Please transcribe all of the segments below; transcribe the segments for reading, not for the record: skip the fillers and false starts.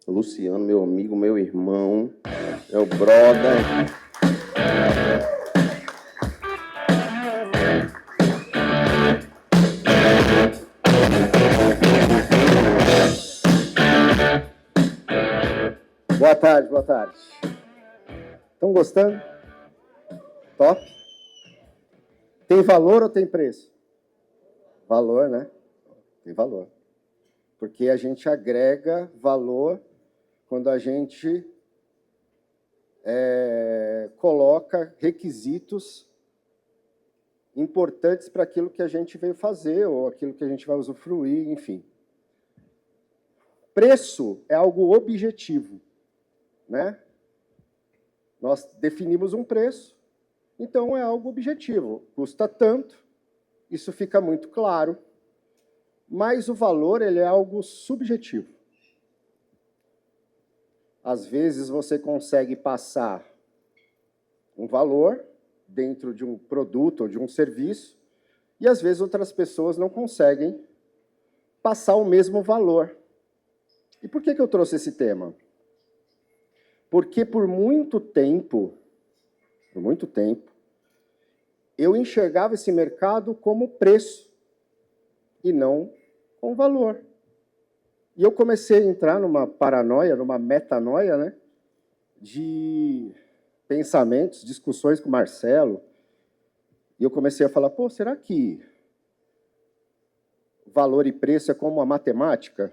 Luciano, meu amigo, meu irmão, meu brother. Boa tarde, boa tarde. Estão gostando? Top? Tem valor ou tem preço? Valor, né? Tem valor. Porque a gente agrega valor quando a gente coloca requisitos importantes para aquilo que a gente veio fazer ou aquilo que a gente vai usufruir, enfim. Preço é algo objetivo, né? Nós definimos um preço, então é algo objetivo. Custa tanto, isso fica muito claro, mas o valor ele é algo subjetivo. Às vezes você consegue passar um valor dentro de um produto ou de um serviço, e às vezes outras pessoas não conseguem passar o mesmo valor. E por que eu trouxe esse tema? Porque por muito tempo, eu enxergava esse mercado como preço e não com valor. E eu comecei a entrar numa paranoia, numa metanoia, né, de pensamentos, discussões com o Marcelo, e eu comecei a falar, pô, será que valor e preço é como a matemática?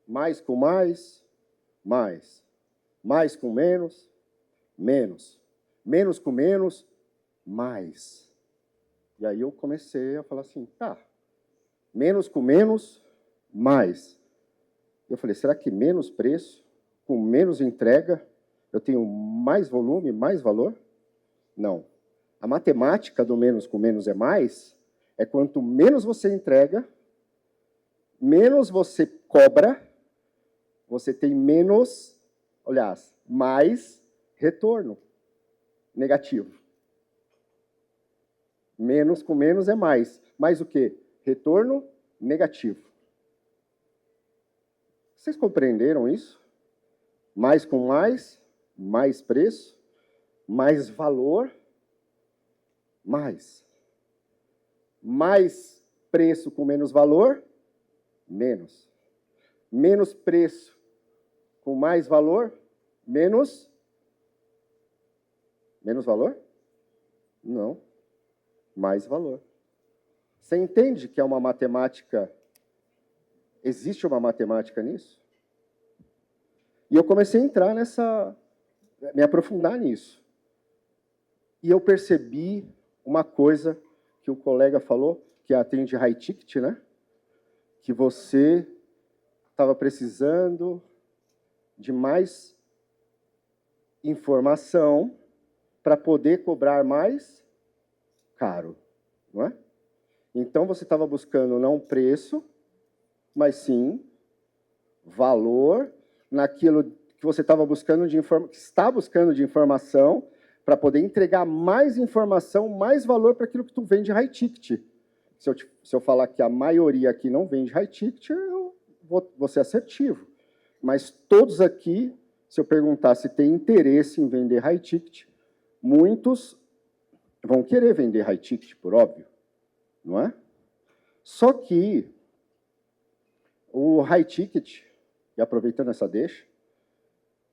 Mais com mais, mais. Mais com menos, menos. Menos com menos, mais. E aí eu comecei a falar assim, tá, menos com menos, mais. Eu falei, será que menos preço, com menos entrega, eu tenho mais volume, mais valor? Não. A matemática do menos com menos é mais, é quanto menos você entrega, menos você cobra, você tem menos, aliás, mais retorno negativo. Menos com menos é mais. Mais o quê? Retorno negativo. Vocês compreenderam isso? Mais com mais preço, mais valor, mais. Mais preço com menos valor, menos. Menos preço com mais valor, menos. Menos valor? Não. Mais valor. Você entende que é uma matemática, existe uma matemática nisso? E eu comecei a entrar me aprofundar nisso. E eu percebi uma coisa que o colega falou, que atende high ticket, né? Que você estava precisando de mais informação para poder cobrar mais caro, não é? Então você estava buscando não preço, mas sim valor naquilo que você estava buscando que está buscando de informação para poder entregar mais informação, mais valor para aquilo que tu vende high ticket. Se eu falar que a maioria aqui não vende high ticket, eu vou ser assertivo. Mas todos aqui, se eu perguntar se tem interesse em vender high ticket, muitos vão querer vender high ticket, por óbvio, não é? Só que o high ticket, e aproveitando essa deixa,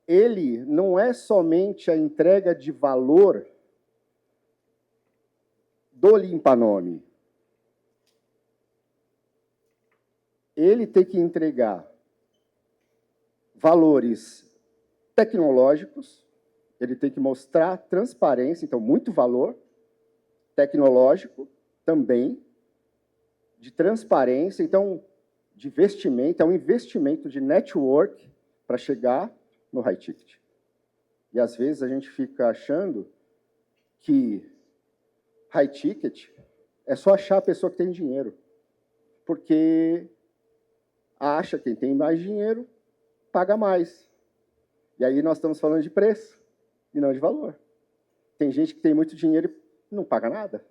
ele não é somente a entrega de valor do limpa-nome. Ele tem que entregar valores tecnológicos, ele tem que mostrar transparência, então muito valor tecnológico também, de transparência, então de investimento, é um investimento de network para chegar no high ticket. E às vezes a gente fica achando que high ticket é só achar a pessoa que tem dinheiro, porque acha que quem tem mais dinheiro paga mais. E aí nós estamos falando de preço e não de valor. Tem gente que tem muito dinheiro e não paga nada.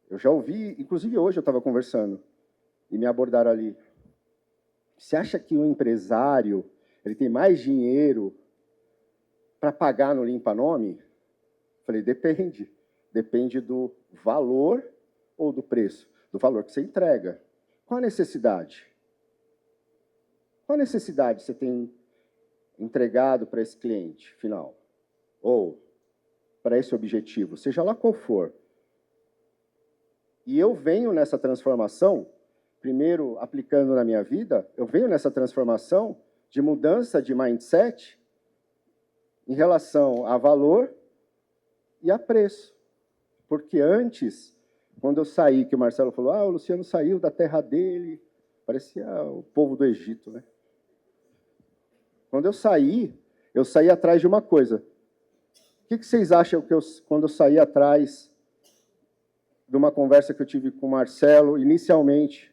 Eu já ouvi, inclusive hoje eu estava conversando e me abordaram ali. Você acha que o empresário ele tem mais dinheiro para pagar no limpa-nome? Falei, depende. Depende do valor ou do preço? Do valor que você entrega. Qual a necessidade? Qual a necessidade você tem entregado para esse cliente final? Ou para esse objetivo, seja lá qual for. E eu venho nessa transformação, primeiro aplicando na minha vida, eu venho nessa transformação de mudança de mindset em relação a valor e a preço. Porque antes, quando eu saí, que o Marcelo falou, o Luciano saiu da terra dele, parecia o povo do Egito, né? Quando eu saí atrás de uma coisa. O que vocês acham que quando eu saí atrás de uma conversa que eu tive com o Marcelo, inicialmente,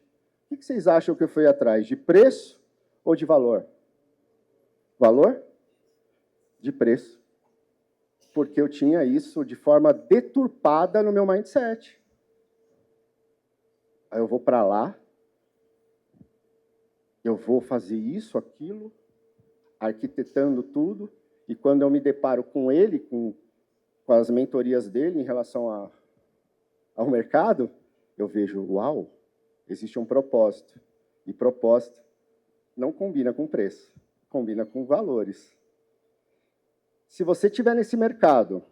o que vocês acham que eu fui atrás? De preço ou de valor? Valor? De preço. Porque eu tinha isso de forma deturpada no meu mindset. Aí eu vou para lá, eu vou fazer isso, aquilo, arquitetando tudo, e quando eu me deparo com ele, com as mentorias dele em relação ao mercado, eu vejo, uau, existe um propósito. E propósito não combina com preço, combina com valores. Se você estiver nesse mercado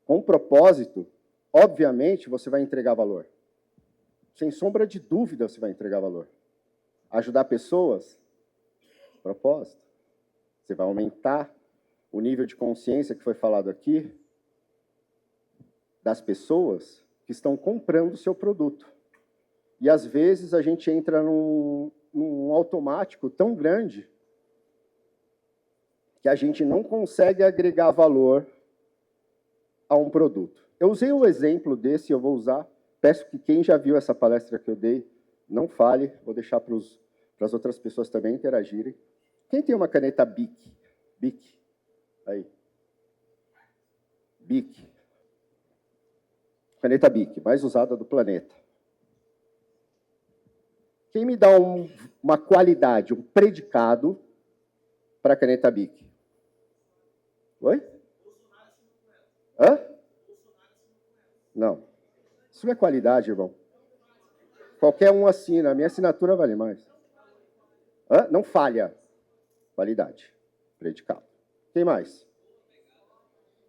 com propósito, obviamente você vai entregar valor. Sem sombra de dúvida você vai entregar valor. Ajudar pessoas, propósito. Você vai aumentar o nível de consciência que foi falado aqui das pessoas que estão comprando o seu produto. E, às vezes, a gente entra num automático tão grande que a gente não consegue agregar valor a um produto. Eu usei o exemplo desse, eu vou usar. Peço que quem já viu essa palestra que eu dei, não fale, vou deixar para as outras pessoas também interagirem. Quem tem uma caneta Bic? Bic. Aí. Bic. Caneta Bic, mais usada do planeta. Quem me dá uma qualidade, um predicado para a caneta Bic? Oi? Hã? Não. Isso não é qualidade, irmão. Qualquer um assina. A minha assinatura vale mais. Hã? Não falha. Qualidade. Predicado. Quem mais?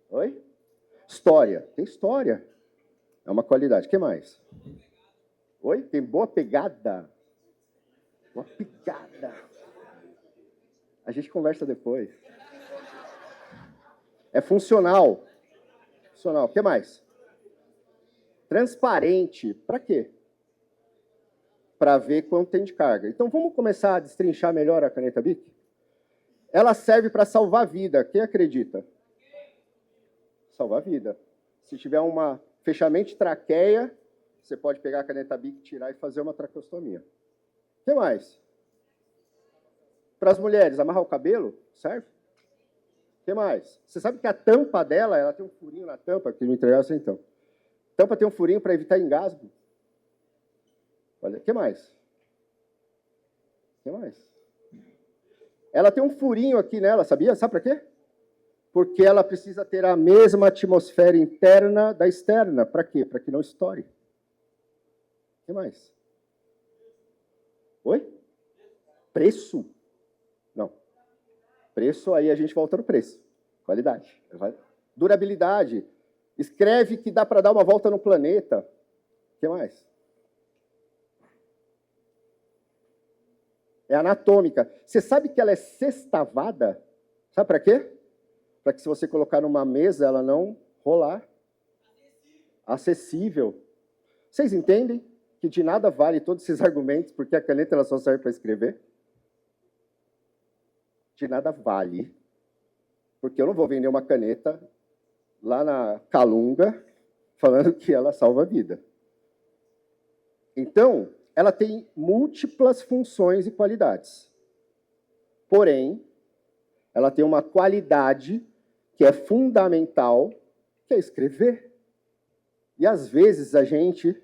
Oi? História. Tem história. É uma qualidade. Quem mais? Oi? Tem boa pegada. Uma pegada. A gente conversa depois. É funcional. Funcional. O que mais? Transparente. Para quê? Para ver quanto tem de carga. Então, vamos começar a destrinchar melhor a caneta Bic? Ela serve para salvar a vida. Quem acredita? Salvar a vida. Se tiver uma fechamento de traqueia, você pode pegar a caneta Bic, tirar e fazer uma traqueostomia. O que mais? Para as mulheres, amarrar o cabelo, serve? O que mais? Você sabe que a tampa dela, ela tem um furinho na tampa, que me entregasse então. A tampa tem um furinho para evitar engasgo. Olha, o que mais? O que mais? Ela tem um furinho aqui nela, sabia? Sabe para quê? Porque ela precisa ter a mesma atmosfera interna da externa. Para quê? Para que não estoure. O que mais? Oi? Preço? Não. Preço, aí a gente volta no preço. Qualidade. Durabilidade. Escreve que dá para dar uma volta no planeta. O que mais? É anatômica. Você sabe que ela é sextavada? Sabe para quê? Para que se você colocar numa mesa, ela não rolar. Acessível. Vocês entendem que de nada vale todos esses argumentos, porque a caneta ela só serve para escrever? De nada vale. Porque eu não vou vender uma caneta lá na Calunga falando que ela salva a vida. Então, ela tem múltiplas funções e qualidades. Porém, ela tem uma qualidade que é fundamental, que é escrever. E, às vezes, a gente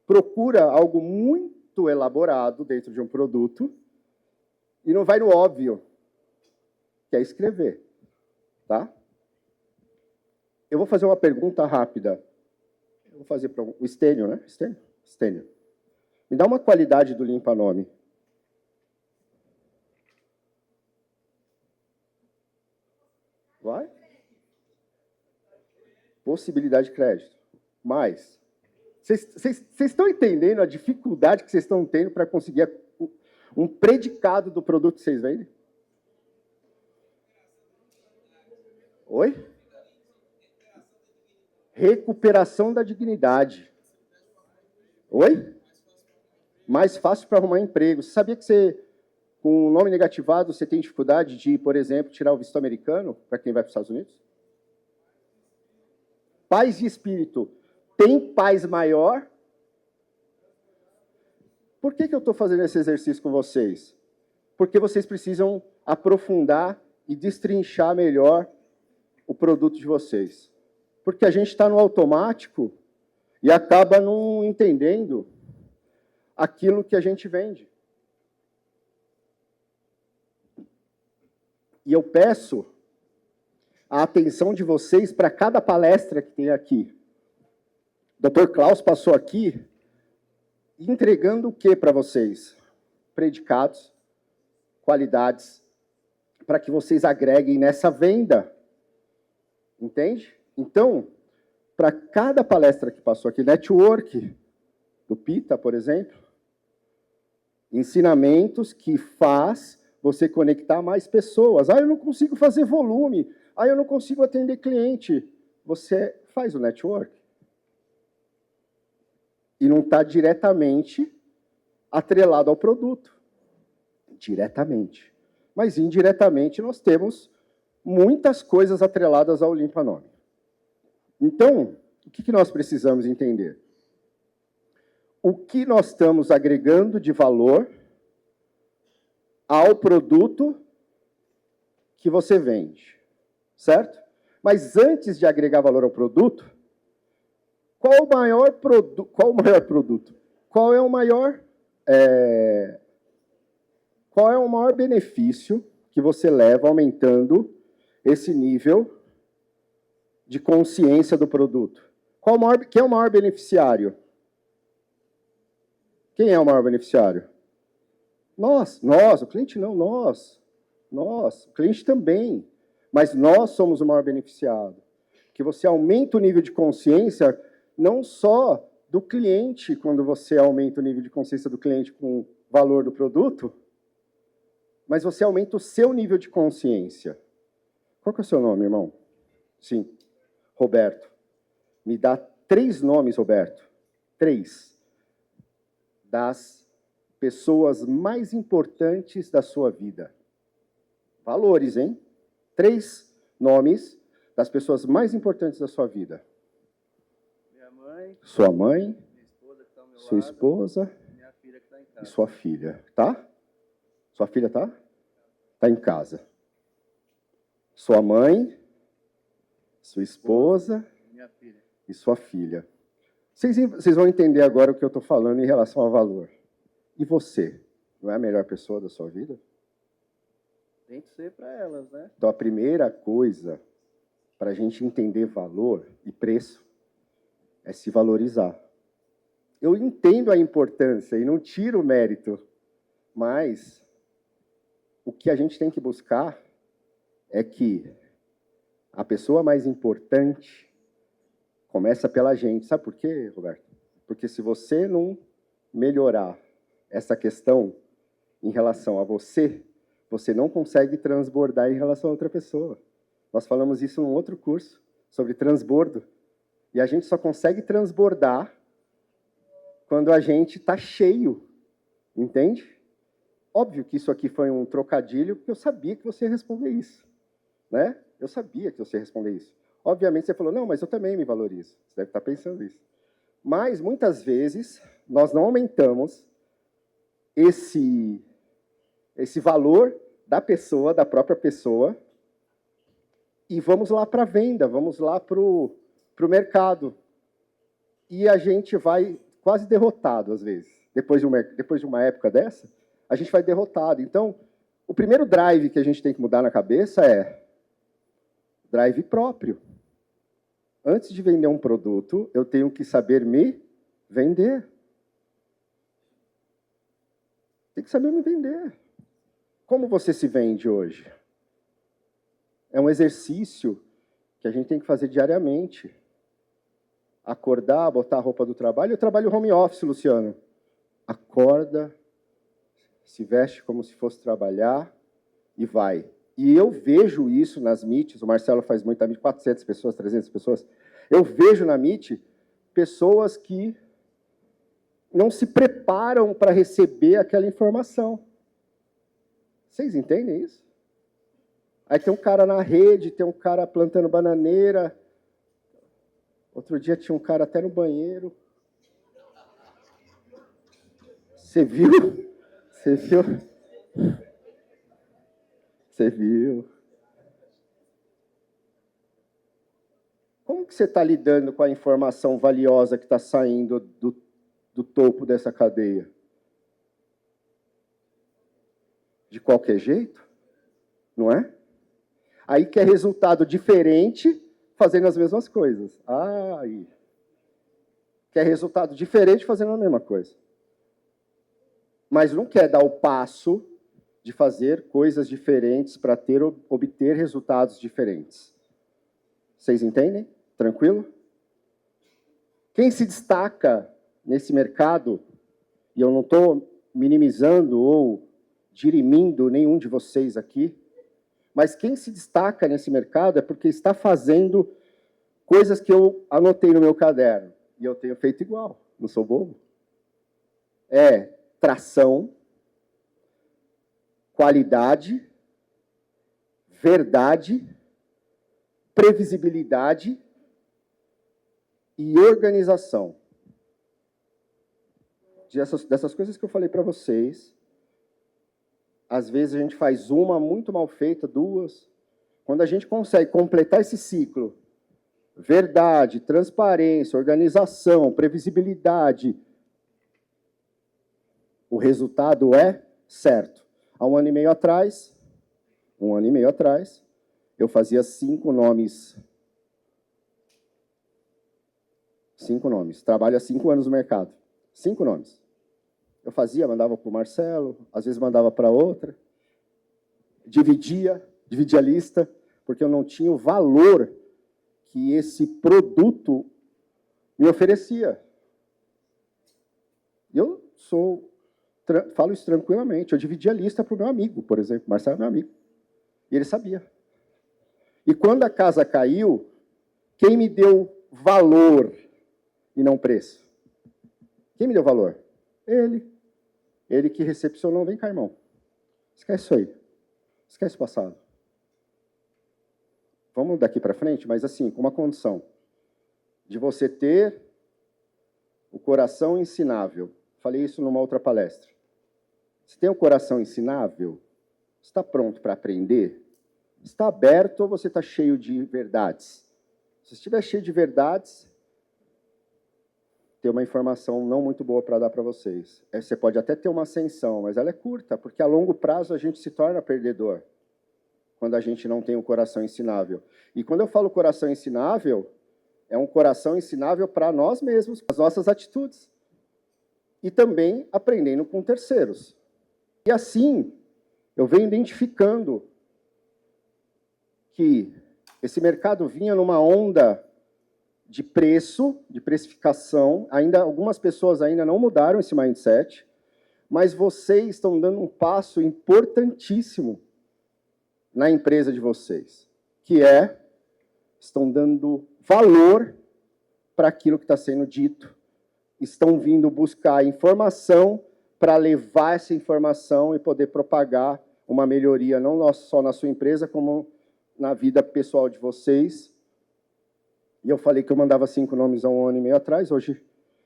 procura algo muito elaborado dentro de um produto e não vai no óbvio, que é escrever, tá? Eu vou fazer uma pergunta rápida. Eu vou fazer para o Stênio, né? Stênio. Me dá uma qualidade do limpa-nome. Vai? Possibilidade de crédito. Mais. Vocês estão entendendo a dificuldade que vocês estão tendo para conseguir um predicado do produto que vocês vendem? Oi? Recuperação da dignidade. Oi? Mais fácil para arrumar emprego. Você sabia que você, com o nome negativado, você tem dificuldade de, por exemplo, tirar o visto americano para quem vai para os Estados Unidos? Paz de espírito. Tem paz maior? Por que eu estou fazendo esse exercício com vocês? Porque vocês precisam aprofundar e destrinchar melhor o produto de vocês. Porque a gente está no automático e acaba não entendendo aquilo que a gente vende. E eu peço a atenção de vocês para cada palestra que tem aqui. O Dr. Klaus passou aqui entregando o que para vocês? Predicados, qualidades, para que vocês agreguem nessa venda. Entende? Então, para cada palestra que passou aqui, network, do Pita, por exemplo, ensinamentos que faz você conectar mais pessoas. Ah, eu não consigo fazer volume. Ah, eu não consigo atender cliente. Você faz o network. E não está diretamente atrelado ao produto. Diretamente. Mas indiretamente nós temos muitas coisas atreladas ao limpa-nome. Então, o que nós precisamos entender? O que nós estamos agregando de valor ao produto que você vende, certo? Mas antes de agregar valor ao produto, qual o maior produto? Qual é o maior benefício que você leva aumentando esse nível de consciência do produto? Quem é o maior beneficiário? Quem é o maior beneficiário? Nós, o cliente não, nós, o cliente também, mas nós somos o maior beneficiado. Que você aumenta o nível de consciência não só do cliente, quando você aumenta o nível de consciência do cliente com o valor do produto, mas você aumenta o seu nível de consciência. Qual que é o seu nome, irmão? Sim, Roberto. Me dá 3 nomes, Roberto. 3 das pessoas mais importantes da sua vida. Valores, hein? 3 nomes das pessoas mais importantes da sua vida. Minha mãe. Sua mãe. Minha esposa que está ao meu Sua lado, esposa. minha filha que está em casa. E sua filha. Tá? Sua filha tá? Tá em casa. Sua mãe. Sua esposa. Minha filha. E sua filha. Vocês vão entender agora o que eu estou falando em relação ao valor. E você? Não é a melhor pessoa da sua vida? Tem que ser para elas, né? Então, a primeira coisa para a gente entender valor e preço é se valorizar. Eu entendo a importância e não tiro o mérito, mas o que a gente tem que buscar é que a pessoa mais importante começa pela gente. Sabe por quê, Roberto? Porque se você não melhorar essa questão em relação a você, você não consegue transbordar em relação a outra pessoa. Nós falamos isso em um outro curso, sobre transbordo. E a gente só consegue transbordar quando a gente está cheio. Entende? Óbvio que isso aqui foi um trocadilho, porque eu sabia que você ia responder isso. Né? Eu sabia que você ia responder isso. Obviamente, você falou, não, mas eu também me valorizo. Você deve estar pensando isso. Mas, muitas vezes, nós não aumentamos esse valor da pessoa, da própria pessoa, e vamos lá para a venda, vamos lá para o mercado. E a gente vai quase derrotado, às vezes. Depois de uma época dessa, a gente vai derrotado. Então, o primeiro drive que a gente tem que mudar na cabeça é drive próprio. Antes de vender um produto, eu tenho que saber me vender. Tem que saber me vender. Como você se vende hoje? É um exercício que a gente tem que fazer diariamente. Acordar, botar a roupa do trabalho. Eu trabalho home office, Luciano. Acorda, se veste como se fosse trabalhar e vai. E eu vejo isso nas meets, o Marcelo faz muita meet, 400 pessoas, 300 pessoas. Eu vejo na meet pessoas que não se preparam para receber aquela informação. Vocês entendem isso? Aí tem um cara na rede, tem um cara plantando bananeira. Outro dia tinha um cara até no banheiro. Você viu? Você viu? Você viu? Como que você está lidando com a informação valiosa que está saindo do topo dessa cadeia? De qualquer jeito? Não é? Aí quer resultado diferente fazendo as mesmas coisas. Aí. Quer resultado diferente fazendo a mesma coisa. Mas não quer dar o passo de fazer coisas diferentes para obter resultados diferentes. Vocês entendem? Tranquilo? Quem se destaca nesse mercado, e eu não estou minimizando ou dirimindo nenhum de vocês aqui, mas quem se destaca nesse mercado é porque está fazendo coisas que eu anotei no meu caderno. E eu tenho feito igual, não sou bobo. É tração, qualidade, verdade, previsibilidade e organização. Dessas coisas que eu falei para vocês, às vezes a gente faz uma muito mal feita, duas. Quando a gente consegue completar esse ciclo, verdade, transparência, organização, previsibilidade, o resultado é certo. Há um ano e meio atrás, eu fazia 5 nomes. 5 nomes. Trabalho há 5 anos no mercado. 5 nomes. Eu fazia, mandava para o Marcelo, às vezes mandava para outra. Dividia a lista, porque eu não tinha o valor que esse produto me oferecia. Eu falo isso tranquilamente. Eu dividi a lista para o meu amigo, por exemplo. Marcelo é meu amigo. E ele sabia. E quando a casa caiu, quem me deu valor e não preço? Quem me deu valor? Ele. Ele que recepcionou. Vem cá, irmão. Esquece isso aí. Esquece o passado. Vamos daqui para frente, mas assim, com uma condição de você ter o coração ensinável. Falei isso numa outra palestra. Você tem o coração ensinável? Está pronto para aprender? Está aberto ou você está cheio de verdades? Se estiver cheio de verdades, tem uma informação não muito boa para dar para vocês. Você pode até ter uma ascensão, mas ela é curta, porque a longo prazo a gente se torna perdedor, quando a gente não tem o coração ensinável. E quando eu falo coração ensinável, é um coração ensinável para nós mesmos, as nossas atitudes. E também aprendendo com terceiros. E assim, eu venho identificando que esse mercado vinha numa onda de preço, de precificação. Algumas pessoas ainda não mudaram esse mindset, mas vocês estão dando um passo importantíssimo na empresa de vocês, que estão dando valor para aquilo que está sendo dito, estão vindo buscar informação para levar essa informação e poder propagar uma melhoria, não só na sua empresa, como na vida pessoal de vocês. E eu falei que eu mandava 5 nomes há um ano e meio atrás, hoje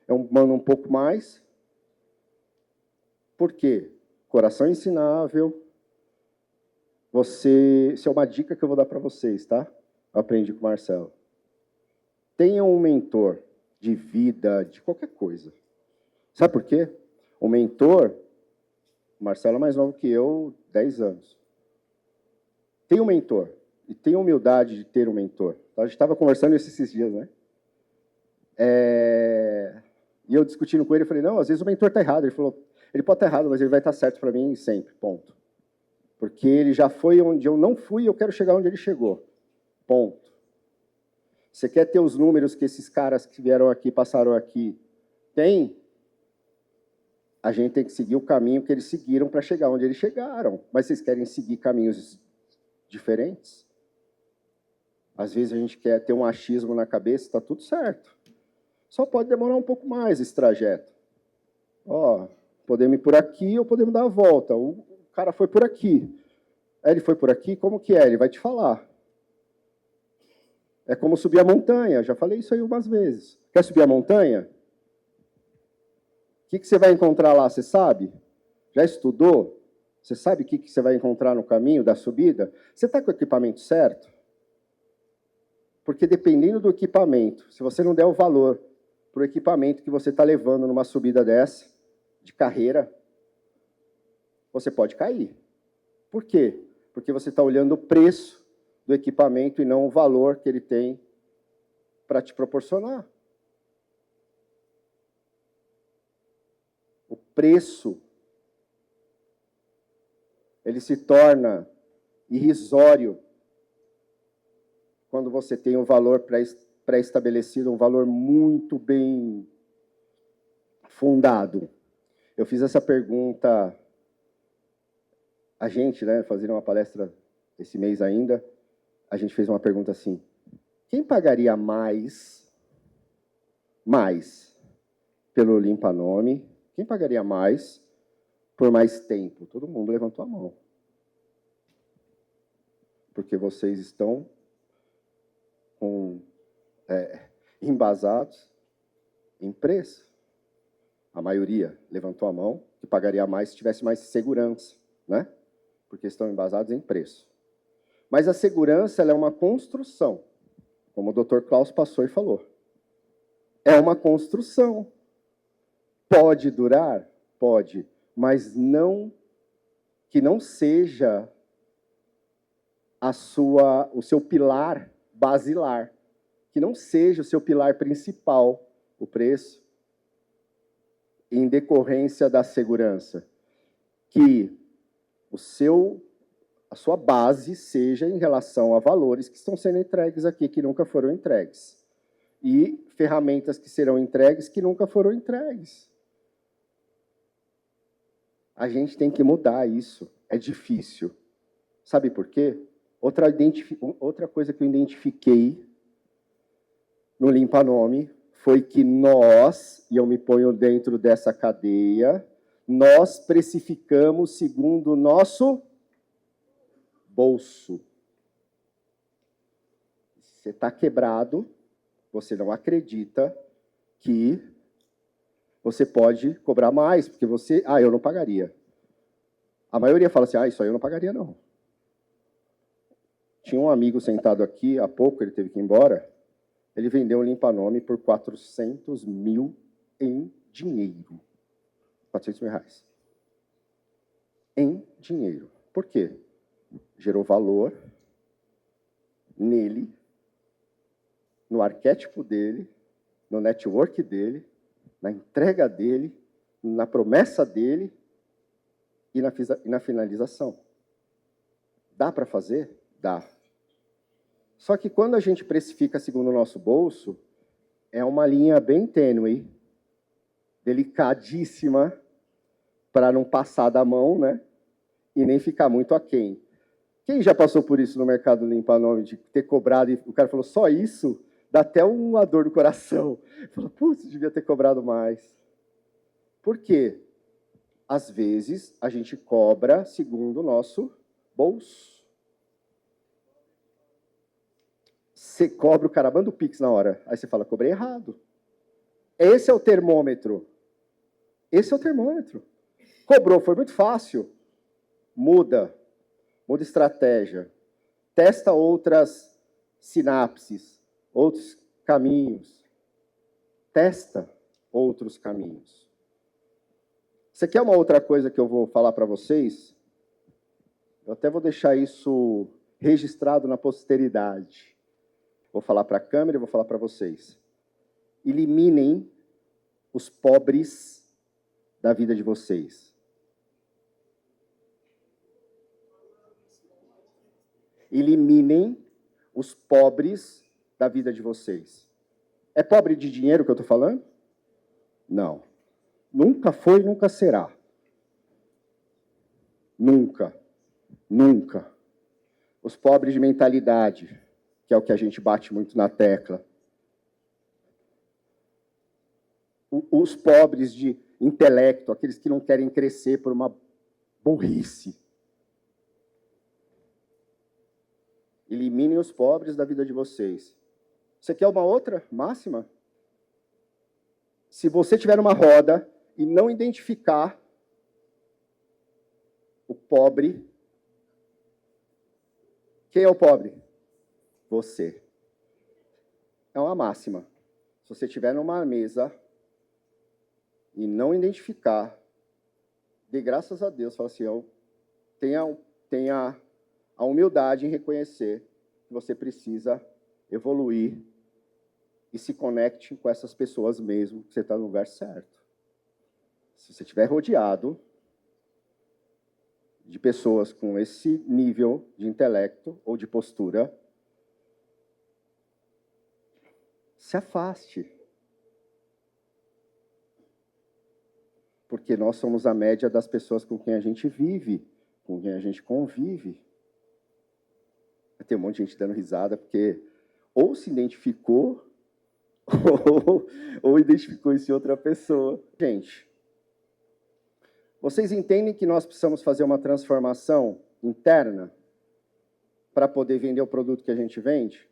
eu mando um pouco mais. Por quê? Coração ensinável. Isso é uma dica que eu vou dar para vocês, tá? Eu aprendi com o Marcelo. Tenham um mentor de vida, de qualquer coisa. Sabe por quê? O mentor, o Marcelo é mais novo que eu, 10 anos. Tem um mentor, e tem humildade de ter um mentor. A gente estava conversando isso esses dias, né? E eu discutindo com ele, eu falei, não, às vezes o mentor está errado. Ele falou, ele pode estar errado, mas ele vai estar certo para mim sempre, ponto. Porque ele já foi onde eu não fui e eu quero chegar onde ele chegou, ponto. Você quer ter os números que esses caras que vieram aqui, passaram aqui, têm? A gente tem que seguir o caminho que eles seguiram para chegar onde eles chegaram. Mas vocês querem seguir caminhos diferentes? Às vezes a gente quer ter um achismo na cabeça, está tudo certo. Só pode demorar um pouco mais esse trajeto. Ó, podemos ir por aqui ou podemos dar a volta. O cara foi por aqui. Ele foi por aqui, como que é? Ele vai te falar. É como subir a montanha, já falei isso aí umas vezes. Quer subir a montanha? O que você vai encontrar lá, você sabe? Já estudou? Você sabe o que você vai encontrar no caminho da subida? Você está com o equipamento certo? Porque dependendo do equipamento, se você não der o valor para o equipamento que você está levando numa subida dessa, de carreira, você pode cair. Por quê? Porque você está olhando o preço do equipamento e não o valor que ele tem para te proporcionar. O preço, ele se torna irrisório quando você tem um valor pré-estabelecido, um valor muito bem fundado. Eu fiz essa pergunta, a gente, né, fazendo uma palestra esse mês ainda, a gente fez uma pergunta assim, quem pagaria mais pelo limpa-nome? Quem pagaria mais por mais tempo? Todo mundo levantou a mão. Porque vocês estão embasados em preço. A maioria levantou a mão que pagaria mais se tivesse mais segurança, né? Porque estão embasados em preço. Mas a segurança ela é uma construção, como o Dr. Klaus passou e falou. É uma construção. Pode durar? Pode, mas não que não seja o seu pilar basilar, que não seja o seu pilar principal, o preço, em decorrência da segurança, que a sua base seja em relação a valores que estão sendo entregues aqui, que nunca foram entregues, e ferramentas que serão entregues que nunca foram entregues. A gente tem que mudar isso, é difícil. Sabe por quê? Outra coisa que eu identifiquei no limpa-nome foi que nós, e eu me ponho dentro dessa cadeia, nós precificamos segundo o nosso bolso. Você está quebrado, você não acredita que você pode cobrar mais, porque você... eu não pagaria. A maioria fala assim, isso aí eu não pagaria, não. Tinha um amigo sentado aqui, há pouco, ele teve que ir embora, ele vendeu um limpa-nome por 400 mil em dinheiro. 400 mil reais. Em dinheiro. Por quê? Gerou valor nele, no arquétipo dele, no network dele, na entrega dele, na promessa dele e na finalização. Dá para fazer? Dá. Só que quando a gente precifica segundo o nosso bolso, é uma linha bem tênue, delicadíssima, para não passar da mão, né? E nem ficar muito aquém. Quem já passou por isso no mercado limpa-nome, de ter cobrado, e o cara falou, só isso? Dá até uma dor do coração. Falou, putz, devia ter cobrado mais. Por quê? Às vezes, a gente cobra segundo o nosso bolso. Você cobra, o cara manda o Pix na hora. Aí você fala, cobrei errado. Esse é o termômetro. Esse é o termômetro. Cobrou, foi muito fácil. Muda estratégia. Testa outras sinapses, outros caminhos. Testa outros caminhos. Você quer uma outra coisa que eu vou falar para vocês? Eu até vou deixar isso registrado na posteridade. Vou falar para a câmera e vou falar para vocês. Eliminem os pobres da vida de vocês. Eliminem os pobres da vida de vocês. É pobre de dinheiro que eu estou falando? Não. Nunca foi, nunca será. Nunca. Nunca. Os pobres de mentalidade, que é o que a gente bate muito na tecla. Os pobres de intelecto, aqueles que não querem crescer por uma burrice. Eliminem os pobres da vida de vocês. Você quer uma outra máxima? Se você tiver uma roda e não identificar o pobre, quem é o pobre? Você. É uma máxima. Se você estiver numa mesa e não identificar, dê graças a Deus, fala assim, tenha a humildade em reconhecer que você precisa evoluir e se conecte com essas pessoas mesmo, que você está no lugar certo. Se você estiver rodeado de pessoas com esse nível de intelecto ou de postura, se afaste. Porque nós somos a média das pessoas com quem a gente vive, com quem a gente convive. Tem um monte de gente dando risada, porque ou se identificou, ou identificou isso em outra pessoa. Gente, vocês entendem que nós precisamos fazer uma transformação interna para poder vender o produto que a gente vende?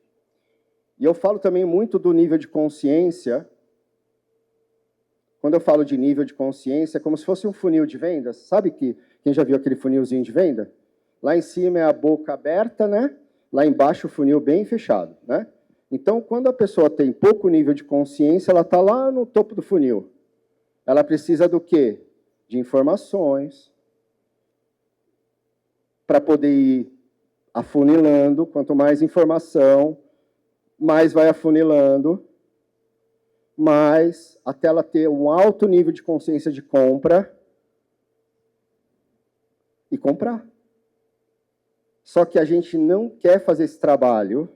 E eu falo também muito do nível de consciência. Quando eu falo de nível de consciência, é como se fosse um funil de vendas. Sabe que quem já viu aquele funilzinho de venda? Lá em cima é a boca aberta, né? Lá embaixo o funil bem fechado, né? Então, quando a pessoa tem pouco nível de consciência, ela está lá no topo do funil. Ela precisa do quê? De informações para poder ir afunilando. Quanto mais informação, mais vai afunilando, mais até ela ter um alto nível de consciência de compra e comprar. Só que a gente não quer fazer esse trabalho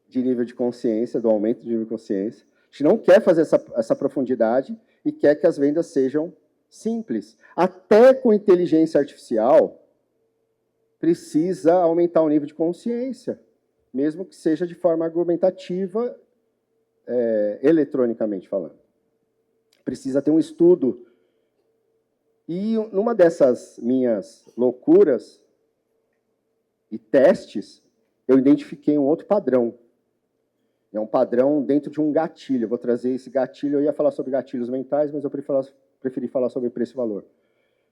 de nível de consciência, do aumento de nível de consciência. A gente não quer fazer essa profundidade e quer que as vendas sejam simples. Até com inteligência artificial, precisa aumentar o nível de consciência, mesmo que seja de forma argumentativa, eletronicamente falando. Precisa ter um estudo. E numa dessas minhas loucuras e testes, eu identifiquei um outro padrão. É um padrão dentro de um gatilho. Eu vou trazer esse gatilho, eu ia falar sobre gatilhos mentais, mas eu preferi falar sobre preço e valor.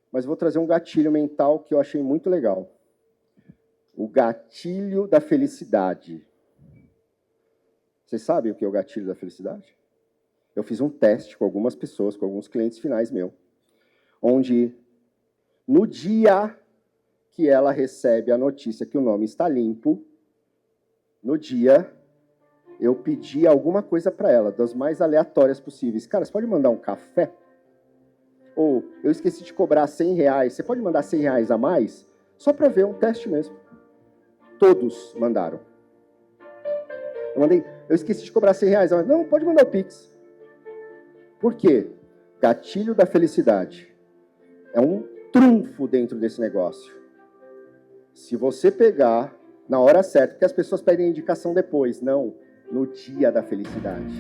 Mas eu vou trazer um gatilho mental que eu achei muito legal. O gatilho da felicidade. Vocês sabem o que é o gatilho da felicidade? Eu fiz um teste com algumas pessoas, com alguns clientes finais meus, onde no dia que ela recebe a notícia que o nome está limpo, no dia eu pedi alguma coisa para ela, das mais aleatórias possíveis. Cara, você pode mandar um café? Ou eu esqueci de cobrar R$100, você pode mandar R$100 a mais? Só para ver, um teste mesmo. Todos mandaram. Eu esqueci de cobrar R$100 a mais. Não, pode mandar o Pix. Por quê? Gatilho da felicidade. É um trunfo dentro desse negócio. Se você pegar na hora certa, porque as pessoas pedem indicação depois, não, no dia da felicidade.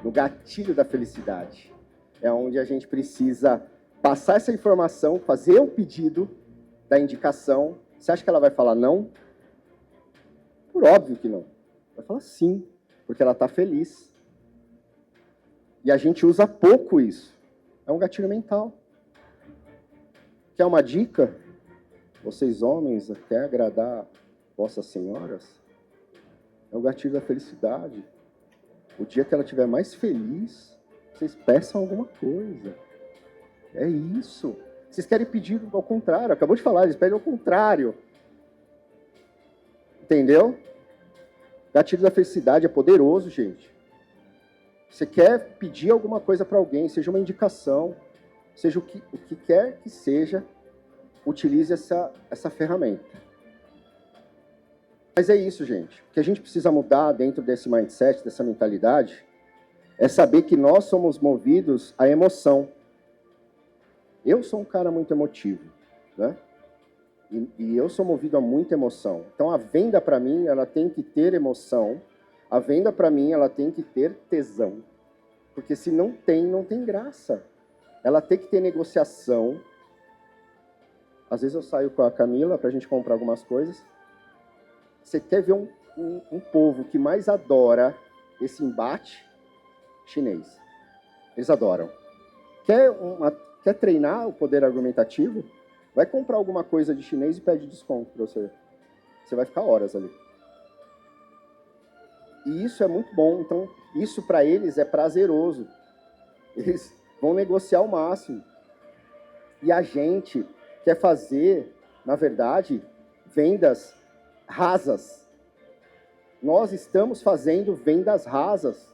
No gatilho da felicidade. É onde a gente precisa passar essa informação, fazer o pedido da indicação. Você acha que ela vai falar não? Por óbvio que não. Vai falar sim, porque ela está feliz. E a gente usa pouco isso. É um gatilho mental. Quer uma dica? Vocês homens, quer agradar vossas senhoras? É o gatilho da felicidade. O dia que ela estiver mais feliz, Vocês peçam alguma coisa. É isso. Vocês querem pedir ao contrário. Acabou de falar, eles pedem ao contrário. Entendeu? Gatilho da felicidade é poderoso, gente. Você quer pedir alguma coisa para alguém, seja uma indicação, seja o que quer que seja, utilize essa ferramenta. Mas é isso, gente. O que a gente precisa mudar dentro desse mindset, dessa mentalidade, é saber que nós somos movidos à emoção. Eu sou um cara muito emotivo, né? E eu sou movido a muita emoção. Então, a venda, para mim, ela tem que ter emoção. A venda, para mim, ela tem que ter tesão. Porque se não tem graça. Ela tem que ter negociação. Às vezes eu saio com a Camila para a gente comprar algumas coisas. Você quer ver um povo que mais adora esse embate? Chinês. Eles adoram. Quer treinar o poder argumentativo? Vai comprar alguma coisa de chinês e pede desconto para você. Você vai ficar horas ali. E isso é muito bom. Então, isso para eles é prazeroso. Eles vão negociar ao máximo. E a gente quer fazer, na verdade, vendas rasas. Nós estamos fazendo vendas rasas.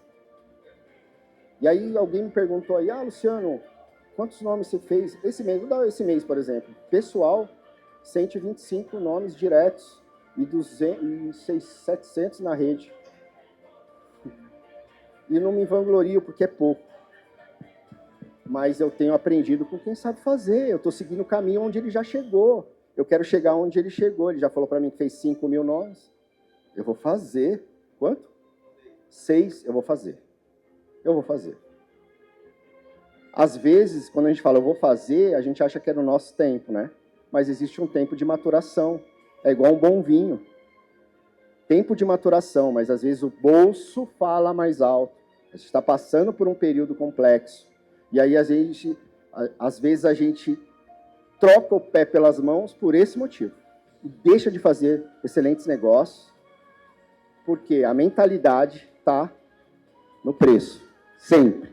E aí alguém me perguntou aí, Luciano, quantos nomes você fez esse mês? Vou dar esse mês, por exemplo. Pessoal, 125 nomes diretos e 700 na rede. E não me vanglorio porque é pouco. Mas eu tenho aprendido com quem sabe fazer. Eu estou seguindo o caminho onde ele já chegou. Eu quero chegar onde ele chegou. Ele já falou para mim que fez 5 mil nomes. Eu vou fazer. Quanto? 6. Eu vou fazer. Eu vou fazer. Às vezes, quando a gente fala eu vou fazer, a gente acha que é no nosso tempo, né? Mas existe um tempo de maturação. É igual um bom vinho. Tempo de maturação, mas às vezes o bolso fala mais alto. A gente está passando por um período complexo. E aí, às vezes, a gente troca o pé pelas mãos por esse motivo. E deixa de fazer excelentes negócios, porque a mentalidade está no preço. Sempre.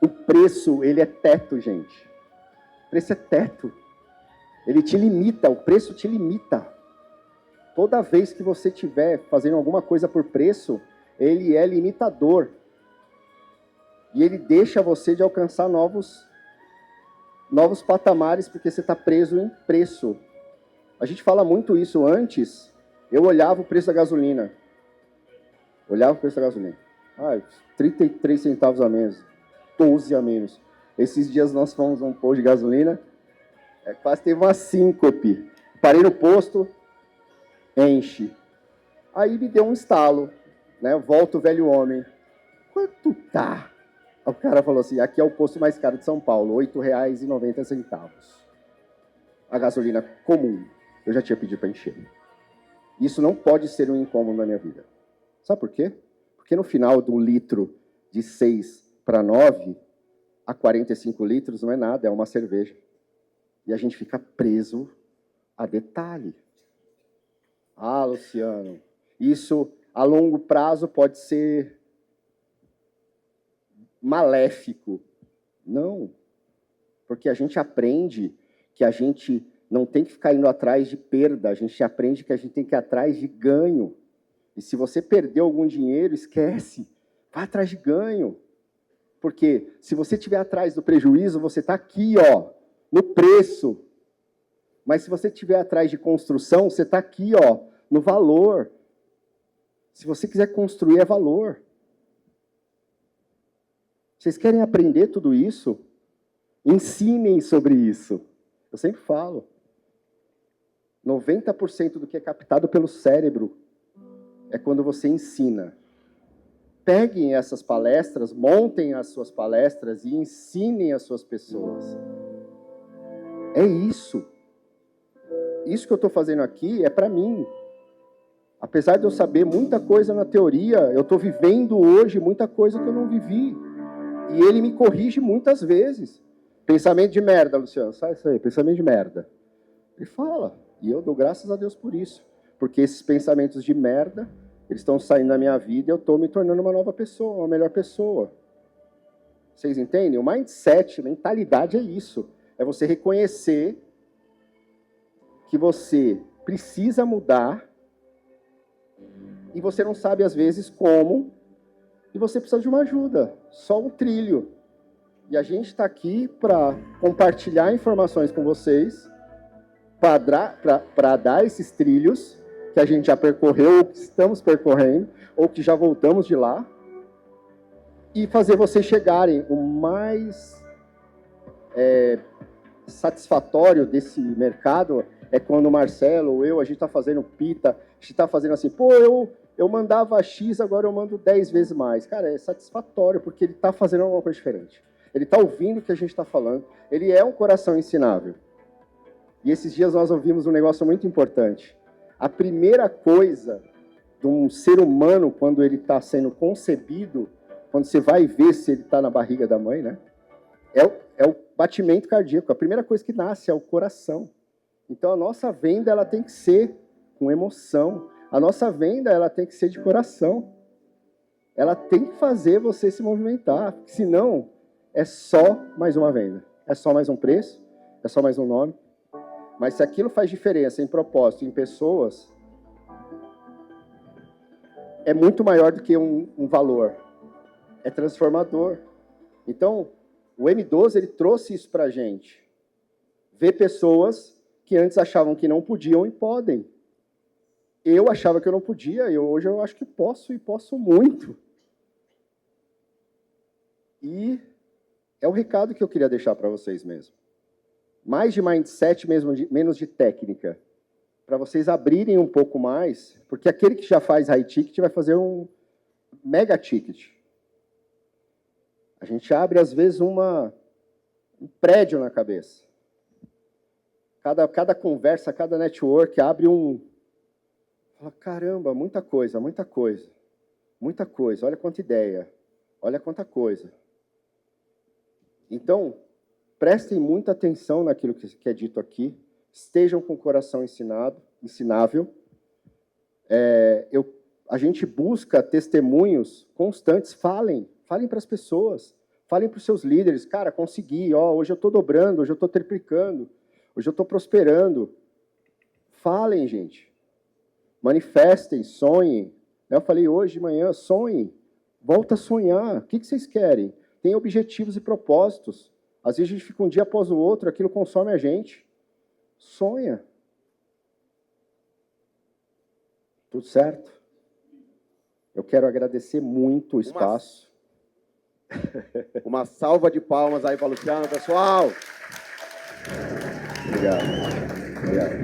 O preço, ele é teto, gente. O preço é teto. Ele te limita, o preço te limita. Toda vez que você estiver fazendo alguma coisa por preço, ele é limitador. E ele deixa você de alcançar novos patamares, porque você está preso em preço. A gente fala muito isso antes. Eu olhava o preço da gasolina. Olhava o preço da gasolina. 33 centavos a menos. 12 a menos. Esses dias nós fomos a um posto de gasolina. Quase teve uma síncope. Parei no posto, enche. Aí me deu um estalo. Né? Volta o velho homem. Quanto tá? O cara falou assim, aqui é o posto mais caro de São Paulo, R$ 8,90. A gasolina comum. Eu já tinha pedido para encher. Isso não pode ser um incômodo na minha vida. Sabe por quê? Porque no final do litro de 6 para 9, a 45 litros não é nada, é uma cerveja. E a gente fica preso a detalhe. Luciano, isso a longo prazo pode ser maléfico. Não. Porque a gente aprende que a gente não tem que ficar indo atrás de perda, a gente aprende que a gente tem que ir atrás de ganho. E se você perdeu algum dinheiro, esquece. Vai atrás de ganho. Porque se você estiver atrás do prejuízo, você está aqui, no preço. Mas se você estiver atrás de construção, você está aqui, no valor. Se você quiser construir, é valor. Vocês querem aprender tudo isso? Ensinem sobre isso. Eu sempre falo. 90% do que é captado pelo cérebro é quando você ensina. Peguem essas palestras, montem as suas palestras e ensinem as suas pessoas. É isso. Isso que eu estou fazendo aqui é para mim. Apesar de eu saber muita coisa na teoria, eu estou vivendo hoje muita coisa que eu não vivi. E ele me corrige muitas vezes. Pensamento de merda, Luciano. Sai isso aí, pensamento de merda. Ele fala. E eu dou graças a Deus por isso. Porque esses pensamentos de merda, eles estão saindo da minha vida e eu estou me tornando uma nova pessoa, uma melhor pessoa. Vocês entendem? O mindset, mentalidade é isso. É você reconhecer que você precisa mudar e você não sabe, às vezes, como, e você precisa de uma ajuda. Só um trilho. E a gente está aqui para compartilhar informações com vocês, para dar esses trilhos que a gente já percorreu, ou que estamos percorrendo, ou que já voltamos de lá, e fazer vocês chegarem o mais satisfatório desse mercado é quando o Marcelo ou eu, a gente está fazendo pita, a gente está fazendo assim, pô, eu mandava X, agora eu mando 10 vezes mais. Cara, é satisfatório, porque ele está fazendo alguma coisa diferente. Ele está ouvindo o que a gente está falando. Ele é um coração ensinável. E esses dias nós ouvimos um negócio muito importante. A primeira coisa de um ser humano, quando ele está sendo concebido, quando você vai ver se ele está na barriga da mãe, né? É o batimento cardíaco. A primeira coisa que nasce é o coração. Então, a nossa venda ela tem que ser com emoção. A nossa venda ela tem que ser de coração. Ela tem que fazer você se movimentar. Porque senão, é só mais uma venda. É só mais um preço. É só mais um nome. Mas se aquilo faz diferença em propósito, em pessoas, é muito maior do que um valor. É transformador. Então, o M12 ele trouxe isso para a gente. Ver pessoas que antes achavam que não podiam e podem. Eu achava que eu não podia, e hoje eu acho que posso, e posso muito. E é o recado que eu queria deixar para vocês mesmo. Mais de mindset, menos de técnica. Para vocês abrirem um pouco mais, porque aquele que já faz high ticket vai fazer um mega ticket. A gente abre, às vezes, um prédio na cabeça. Cada conversa, cada network abre Fala, caramba, muita coisa, muita coisa. Muita coisa, olha quanta ideia. Olha quanta coisa. Então, prestem muita atenção naquilo que é dito aqui. Estejam com o coração ensinável. A gente busca testemunhos constantes. Falem para as pessoas. Falem para os seus líderes. Cara, consegui. Hoje eu estou dobrando, hoje eu estou triplicando. Hoje eu estou prosperando. Falem, gente. Manifestem, sonhem. Eu falei hoje de manhã, sonhem. Volta a sonhar. O que vocês querem? Tem objetivos e propósitos. Às vezes a gente fica um dia após o outro, aquilo consome a gente. Sonha. Tudo certo? Eu quero agradecer muito o espaço. Uma salva de palmas aí para o Luciano, pessoal. Obrigado. Obrigado.